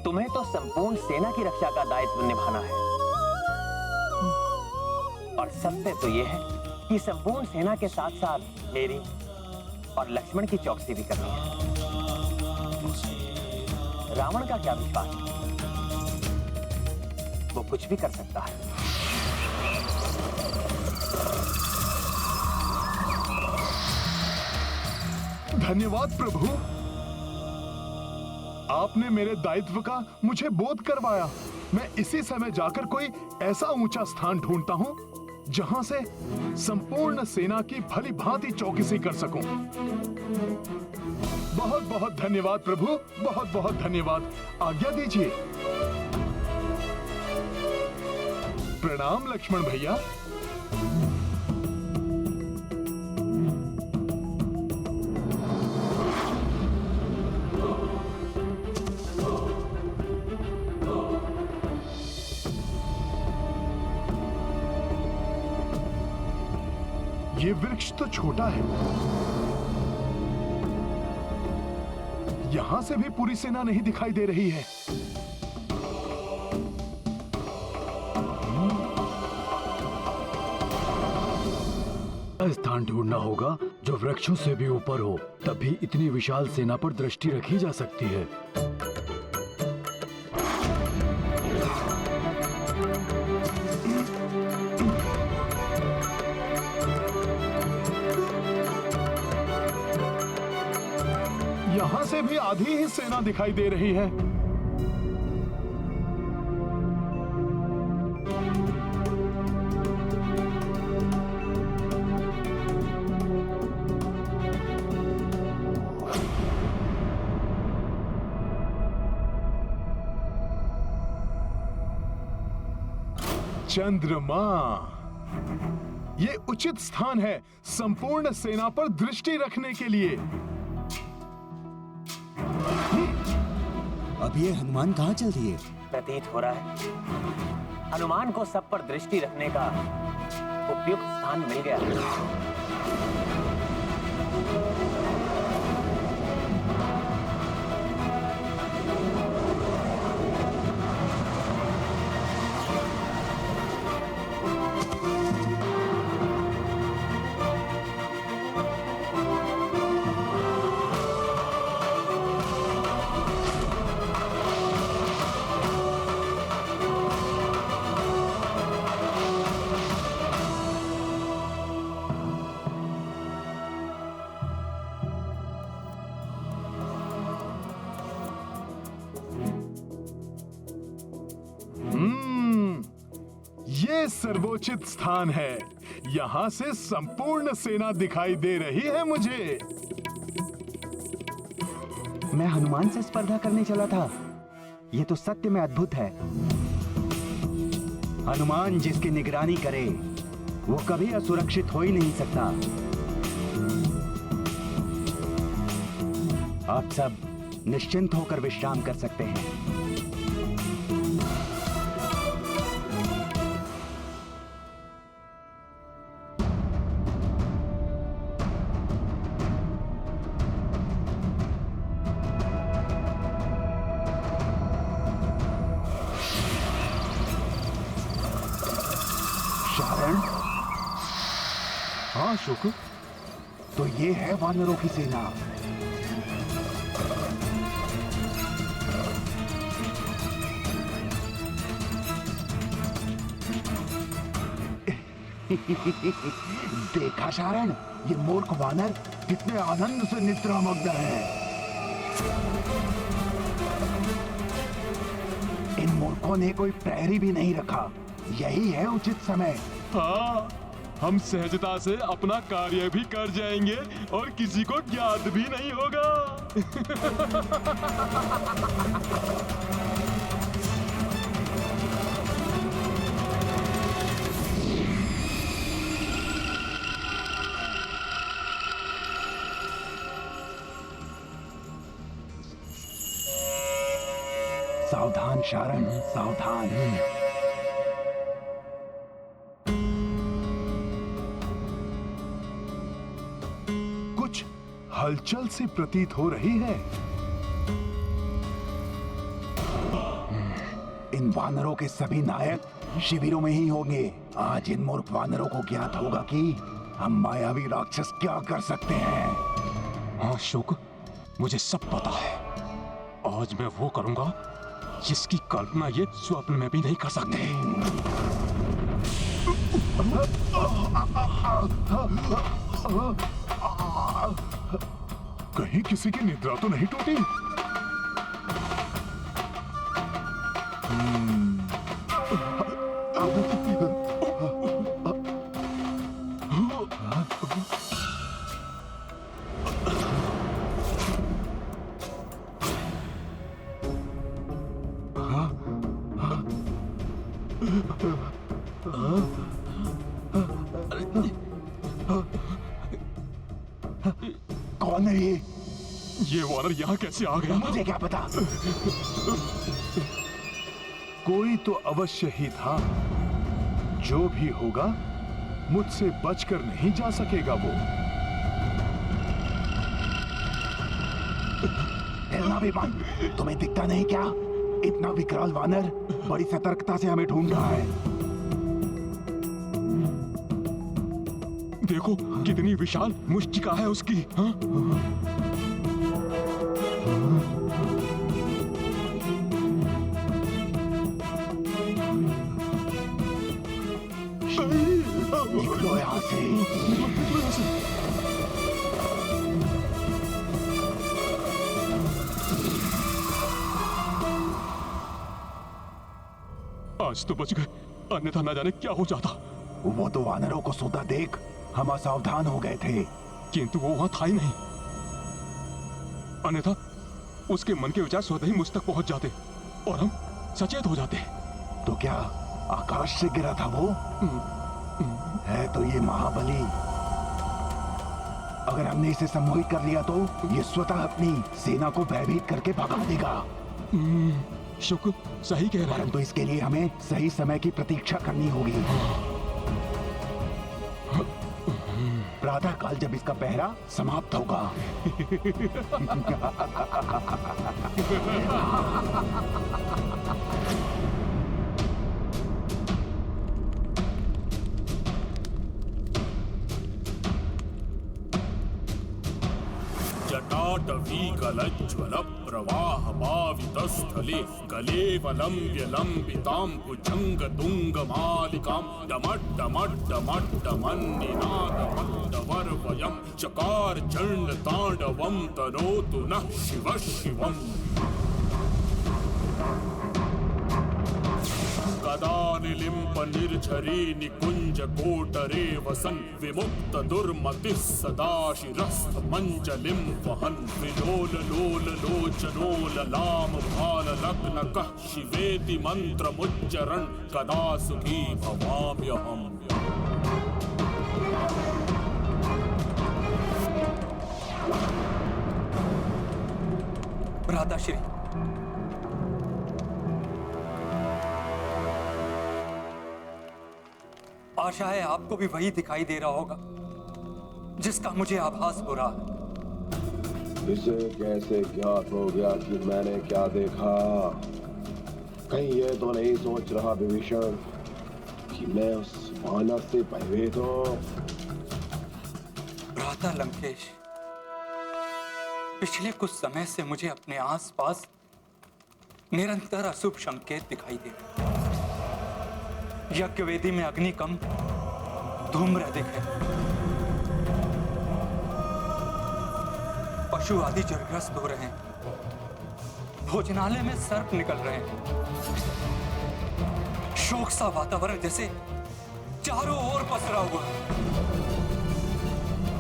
तुम्हें तो संपूर्ण सेना की रक्षा का दायित्व निभाना है। और सत्य तो यह है कि संपूर्ण सेना के साथ साथ मेरी और लक्ष्मण की चौकसी भी करनी है। रावण का क्या विश्वास, वो कुछ भी कर सकता है। धन्यवाद प्रभु, आपने मेरे दायित्व का मुझे बोध करवाया। मैं इसी समय जाकर कोई ऐसा ऊंचा स्थान ढूंढता हूं जहां से संपूर्ण सेना की भली भांति चौकसी कर सकूं। बहुत बहुत धन्यवाद प्रभु, बहुत बहुत धन्यवाद। आज्ञा दीजिए। प्रणाम लक्ष्मण भैया। ये वृक्ष तो छोटा है, यहां से भी पूरी सेना नहीं दिखाई दे रही है। स्थान ढूंढना होगा जो वृक्षों से भी ऊपर हो, तभी इतनी विशाल सेना पर दृष्टि रखी जा सकती है। यहां से भी आधी ही सेना दिखाई दे रही है। चंद्रमा, ये उचित स्थान है संपूर्ण सेना पर दृष्टि रखने के लिए। अब ये हनुमान कहाँ चल दिए? प्रतीत हो रहा है हनुमान को सब पर दृष्टि रखने का उपयुक्त स्थान मिल गया। ये सर्वोचित स्थान है, यहाँ से संपूर्ण सेना दिखाई दे रही है मुझे। मैं हनुमान से स्पर्धा करने चला था। ये तो सत्य में अद्भुत है। हनुमान जिसकी निगरानी करे वो कभी असुरक्षित हो ही नहीं सकता। आप सब निश्चिंत होकर विश्राम कर सकते हैं। हाँ शुक्र, तो ये है वानरों की सेना। देखा शारण, ये मूर्ख वानर कितने आनंद से निद्रामग्न है। इन मूर्खों ने कोई प्रहरी भी नहीं रखा। यही है उचित समय। हाँ, हम सहजता से अपना कार्य भी कर जाएंगे और किसी को ज्ञात भी नहीं होगा। सावधान शारण, सावधान। कुछ हलचल सी प्रतीत हो रही है। इन वानरों के सभी नायक शिविरों में ही होंगे। आज इन मूर्ख वानरों को ज्ञात होगा कि हम मायावी राक्षस क्या कर सकते हैं। हाँ शुक, मुझे सब पता है। आज मैं वो करूंगा जिसकी कल्पना ये स्वप्न में भी नहीं कर सकते। कहीं किसी की निद्रा तो नहीं टूटी? कौन है ये? ये वानर यहाँ कैसे आ गया? मुझे क्या पता। कोई तो अवश्य ही था। जो भी होगा मुझसे बचकर नहीं जा सकेगा वो। हिलना भी बंद। तुम्हें दिखता नहीं क्या? इतना विकराल वानर बड़ी सतर्कता से हमें ढूंढ रहा है। देखो कितनी विशाल मुष्टिका है उसकी। हाँ? निकलो यहाँ से। आज तो बच गए, अन्यथा न जाने क्या हो जाता। वो तो वानरों को सोता देख हम असावधान हो गए थे। किंतु वो वहां था ही नहीं, अन्यथा उसके मन के विचार स्वतः ही मुझ तक पहुंच जाते और हम सचेत हो जाते। तो क्या आकाश से गिरा था वो? है तो ये महाबली। अगर हमने इसे सम्मोहित कर लिया तो ये स्वतः अपनी सेना को भयभीत करके भगा देगा। शुक्र सही कह रहा है। परंतु इसके लिए हमें सही समय की प्रतीक्षा करनी होगी। प्रातः काल जब इसका पहरा समाप्त होगा। जटाटवीगलज्ज्वल प्रवाहपावितस्थले गलेवलम्ब्य लम्बिताम्बुजङ्गतुङ्गमालिकां डमड्डमड्डमड्डमन्निनादमड्डवर्वयं चकार चण्डताण्डवं तनोतु नः शिवः शिवम्। कदा निलिम्प निर्झरी निकुंज कोटरे वसन् विमुक्त दुर्मतिः सदा शिरस्थ मंजलिं वहन् विलोल लोल लोचनोल लाम भाल लग्न कः शिवेति मंत्रमुच्चरन् कदा सुखी भवाम्यहम्। भ्राताश्री, आशा है आपको भी वही दिखाई दे रहा होगा जिसका मुझे आभास हो रहा है। इसे कैसे ज्ञात हो गया कि मैंने क्या देखा? कहीं ये तो नहीं सोच रहा विभीषण कि मैं उस वानर से भयभीत हूं? भ्राता लंकेश, पिछले कुछ समय से मुझे अपने आसपास निरंतर अशुभ संकेत दिखाई दे रहे। यज्ञ वेदी में अग्नि कम, धूम्र अधिक है। पशु आदि जलग्रस्त हो रहे हैं। भोजनालय में सर्प निकल रहे हैं। शोक सा वातावरण जैसे चारों ओर पसरा हुआ है।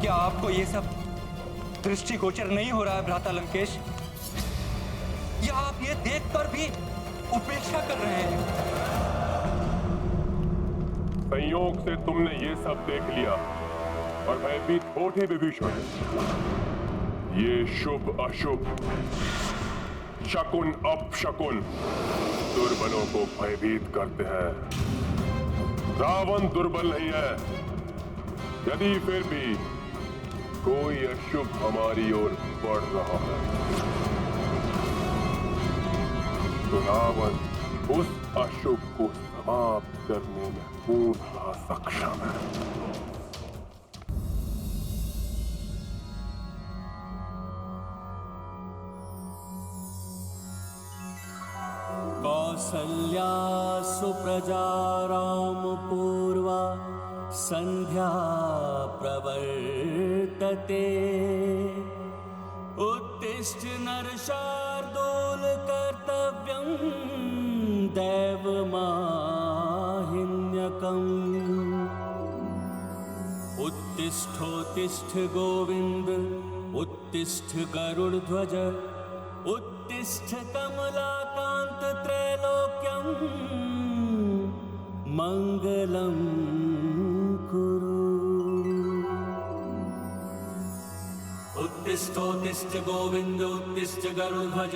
क्या आपको ये सब दृष्टिगोचर नहीं हो रहा है भ्राता लंकेश? या आप ये देखकर भी उपेक्षा कर रहे हैं? संयोग से तुमने ये सब देख लिया और भयभीत हो थे विभीषण। ये शुभ अशुभ, शकुन अपशकुन दुर्बलों को भयभीत करते हैं। रावण दुर्बल नहीं है। यदि फिर भी कोई अशुभ हमारी ओर बढ़ रहा है तो रावण उस अशुभ को समाप्त करने में पूर्ण सक्षम है। कौसल्या सुप्रजा रामपूर्वा संध्या प्रवर्तते उत्तिष्ठ नरशार्दूल कर्तव्यं दैवमाहिन्यकम् उत्तिष्ठोत्तिष्ठ गोविन्द उत्तिष्ठ गरुडध्वज उत्तिष्ठ कमलाकान्त त्रैलोक्यं मङ्गलं कुरु। उत्तिष्ठोत्तिष्ठ गोविन्द उत्तिष्ठ गरुडध्वज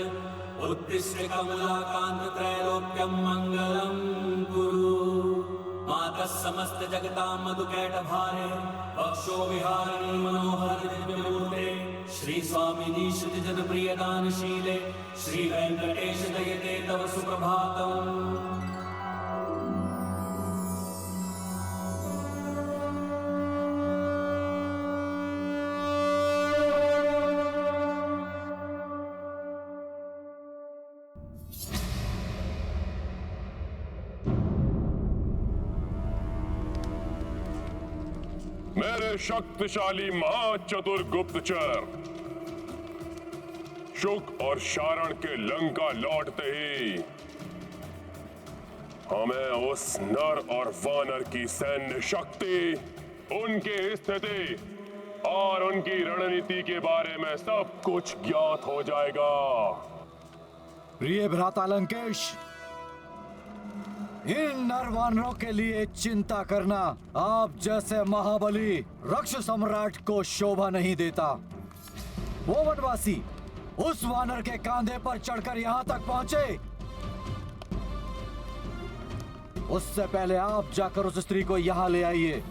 उत्तिष्ठ कमलाकान्त त्रैलोक्यं मङ्गलं कुरु। मातः समस्त जगतां मधुकैटभारे वक्षो विहारिणी मनोहर दिव्यमूर्ते श्री स्वामिनी श्रुति जन प्रिय दानशीले श्री वेंकटेश दयते तव सुप्रभातम्। मेरे शक्तिशाली महाचतुर गुप्तचर, शुक और शारण के लंका लौटते ही हमें उस नर और वानर की सैन्य शक्ति, उनकी स्थिति और उनकी रणनीति के बारे में सब कुछ ज्ञात हो जाएगा। प्रिय भ्राता लंकेश, इन नरवानरों के लिए चिंता करना आप जैसे महाबली रक्ष सम्राट को शोभा नहीं देता। वो वनवासी उस वानर के कांधे पर चढ़कर यहाँ तक पहुँचे, उससे पहले आप जाकर उस स्त्री को यहाँ ले आइए।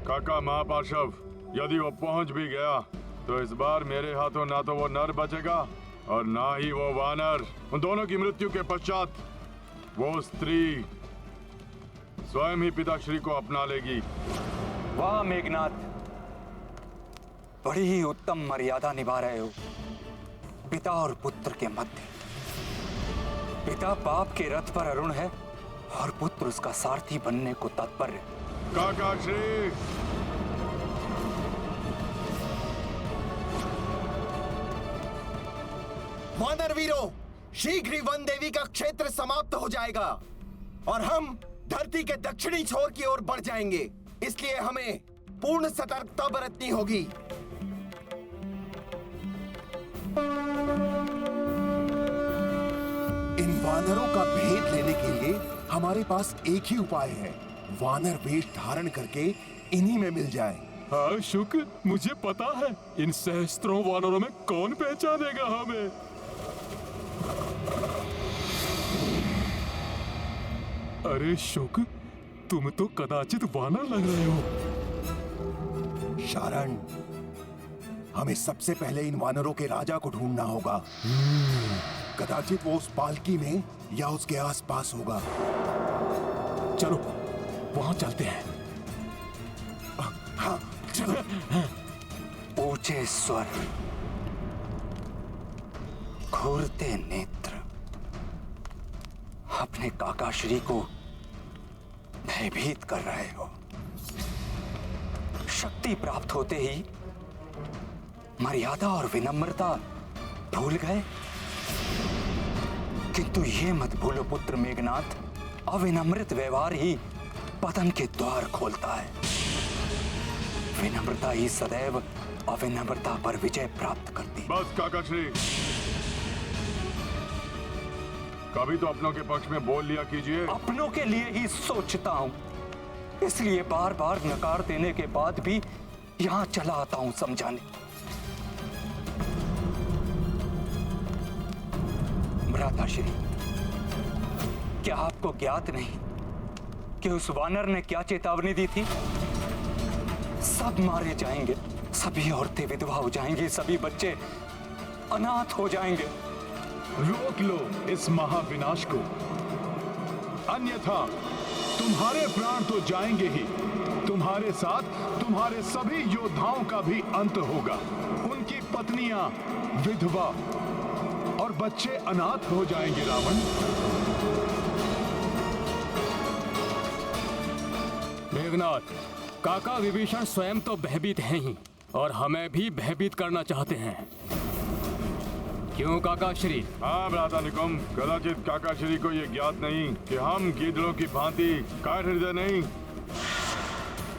काका महापार्षव, यदि वो पहुंच भी गया तो इस बार मेरे हाथों ना तो वो नर बचेगा और ना ही वो वानर। उन दोनों की मृत्यु के पश्चात वो स्त्री स्वयं ही पिताश्री को अपना लेगी। वाह मेघनाथ, बड़ी ही उत्तम मर्यादा निभा रहे हो पिता और पुत्र के मध्य। पिता पाप के रथ पर अरुण है और पुत्र उसका सारथी बनने को तत्पर है। काका श्री, वानर वीरों, शीघ्र ही वन देवी का क्षेत्र समाप्त हो जाएगा और हम धरती के दक्षिणी छोर की ओर बढ़ जाएंगे। इसलिए हमें पूर्ण सतर्कता बरतनी होगी। इन वानरों का भेद लेने के लिए हमारे पास एक ही उपाय है, वानर वेश धारण करके इन्हीं में मिल जाए। हाँ शुक, मुझे पता है इन सहस्त्रों वानरों में कौन पहचानेगा हमें। अरे शुक, तुम तो कदाचित वानर लग रहे हो। शारण, हमें सबसे पहले इन वानरों के राजा को ढूंढना होगा। कदाचित वो उस पालकी में या उसके आसपास होगा। चलो वहां चलते हैं। हाँ चलो। ऊंचे स्वर, घूरते नेत्र, अपने काकाश्री को भयभीत कर रहे हो। शक्ति प्राप्त होते ही मर्यादा और विनम्रता भूल गए। किंतु ये मत भूलो पुत्र मेघनाथ, अविनम्रित व्यवहार ही पतन के द्वार खोलता है। विनम्रता ही सदैव अविनम्रता पर विजय प्राप्त करती। बस काकाश्री, कभी तो अपनों के पक्ष में बोल लिया कीजिए। अपनों के लिए ही सोचता हूं, इसलिए बार बार नकार देने के बाद भी यहां चला आता हूं समझाने। भ्राताश्री, क्या आपको ज्ञात नहीं कि उस वानर ने क्या चेतावनी दी थी? सब मारे जाएंगे, सभी औरतें विधवा हो जाएंगी, सभी बच्चे अनाथ हो जाएंगे। रोक लो इस महाविनाश को, अन्यथा तुम्हारे प्राण तो जाएंगे ही, तुम्हारे साथ तुम्हारे सभी योद्धाओं का भी अंत होगा। उनकी पत्नियां विधवा और बच्चे अनाथ हो जाएंगे रावण। मेघनाथ, काका विभीषण स्वयं तो भयभीत हैं ही और हमें भी भयभीत करना चाहते हैं। क्यों काका श्री? हाँ भ्राता निकुम, कदाचित काका श्री को ये ज्ञात नहीं कि हम गीदड़ों की भांति काट हृदय नहीं,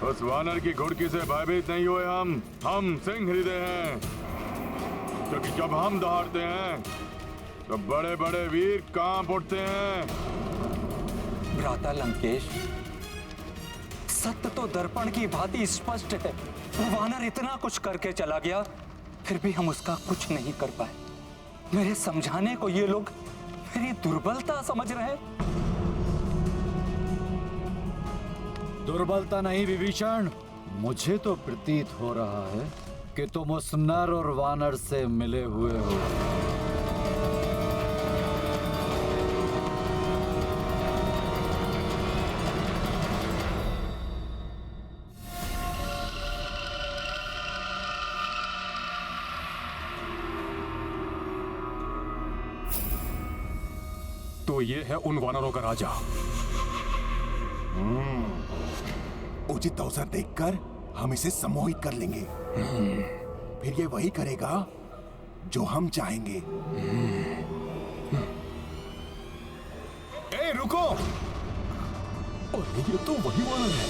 उस वानर की घुड़की से भयभीत नहीं हुए। हम सिंह हृदय हैं, क्योंकि जब हम दहाड़ते हैं तो बड़े बड़े वीर कांप उठते हैं। भ्राता लंकेश, सत्य तो दर्पण की भांति स्पष्ट है। वो वानर इतना कुछ करके चला गया, फिर भी हम उसका कुछ नहीं कर पाए। मेरे समझाने को ये लोग मेरी दुर्बलता समझ रहे हैं। दुर्बलता नहीं विभीषण, मुझे तो प्रतीत हो रहा है कि तुम उस नर और वानर से मिले हुए हो। तो ये है उन वानरों का राजा। उचित अवसर देखकर हम इसे सम्मोहित कर लेंगे। फिर ये वही करेगा जो हम चाहेंगे। ए रुको! ये तो वही वानर है।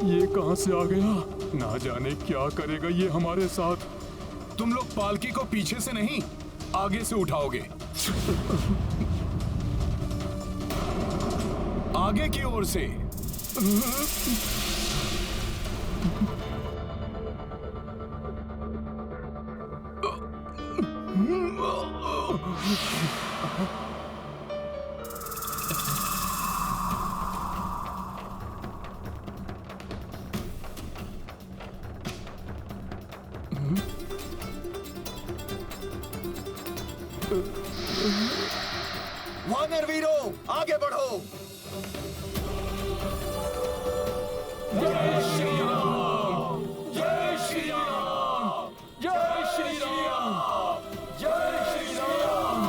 ये कहां से आ गया? ना जाने क्या करेगा ये हमारे साथ। तुम लोग पालकी को पीछे से नहीं, आगे से उठाओगे। आगे की ओर से। वानर वीरों, आगे बढ़ो। जय श्री राम! जय श्री राम! जय श्री राम! जय श्री राम!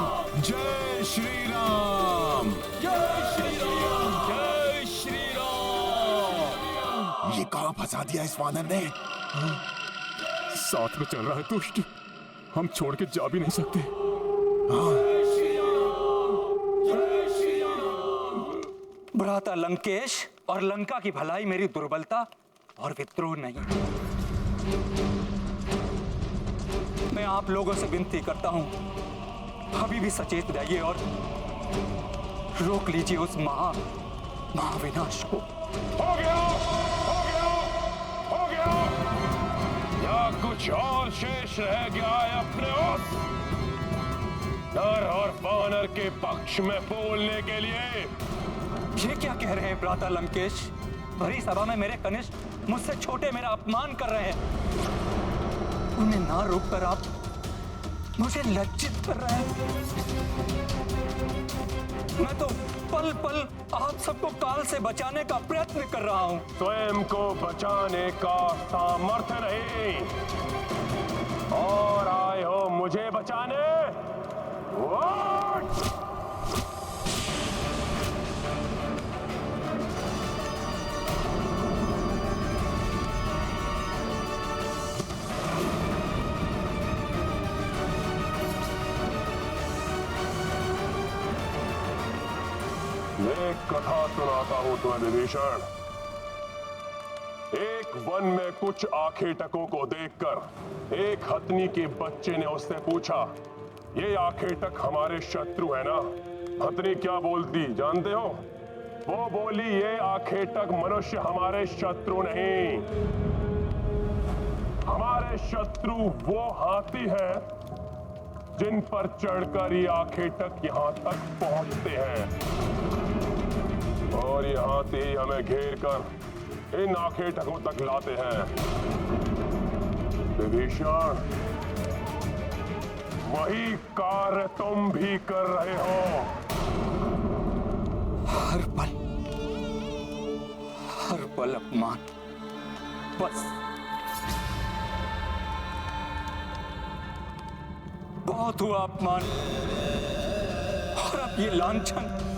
जय श्री राम! जय श्री राम! जय श्री राम! ये कहां फंसा दिया इस वानर ने? साथ में चल रहा है दुष्ट, हम छोड़ के जा भी नहीं सकते। भ्राता लंकेश और लंका की भलाई मेरी दुर्बलता और विद्रोह नहीं। मैं आप लोगों से विनती करता हूं, अभी भी सचेत रहिए और रोक लीजिए उस महाविनाश को। हो गया, हो गया, हो गया। या कुछ और शेष रह गया है अपने उस नर और वानर के पक्ष में बोलने के लिए? ये क्या कह रहे हैं भ्राता लंकेश? भरी सभा में मेरे कनिष्ठ मुझसे छोटे मेरा अपमान कर रहे हैं। उन्हें ना रोककर आप मुझे लज्जित कर रहे हैं। मैं तो पल पल आप सबको काल से बचाने का प्रयत्न कर रहा हूं। स्वयं को बचाने का सामर्थ्य नहीं और आए हो मुझे बचाने? What? एक कथा सुनाता हूं तुम्हें विभीषण। एक वन में कुछ आखेटकों को देखकर एक हथनी के बच्चे ने उससे पूछा, ये आखेटक हमारे शत्रु है ना? हथनी क्या बोलती जानते हो? वो बोली, ये आखेटक मनुष्य हमारे शत्रु नहीं, हमारे शत्रु वो हाथी है जिन पर चढ़कर ये आखेटक यहां तक पहुंचते हैं और ये हाथी हमें घेर कर इन आखेटकों तक लाते हैं। विभीषण, वही कार्य तुम भी कर रहे हो। हर पल अपमान। बस बहुत हुआ अपमान, और अब ये लांछन।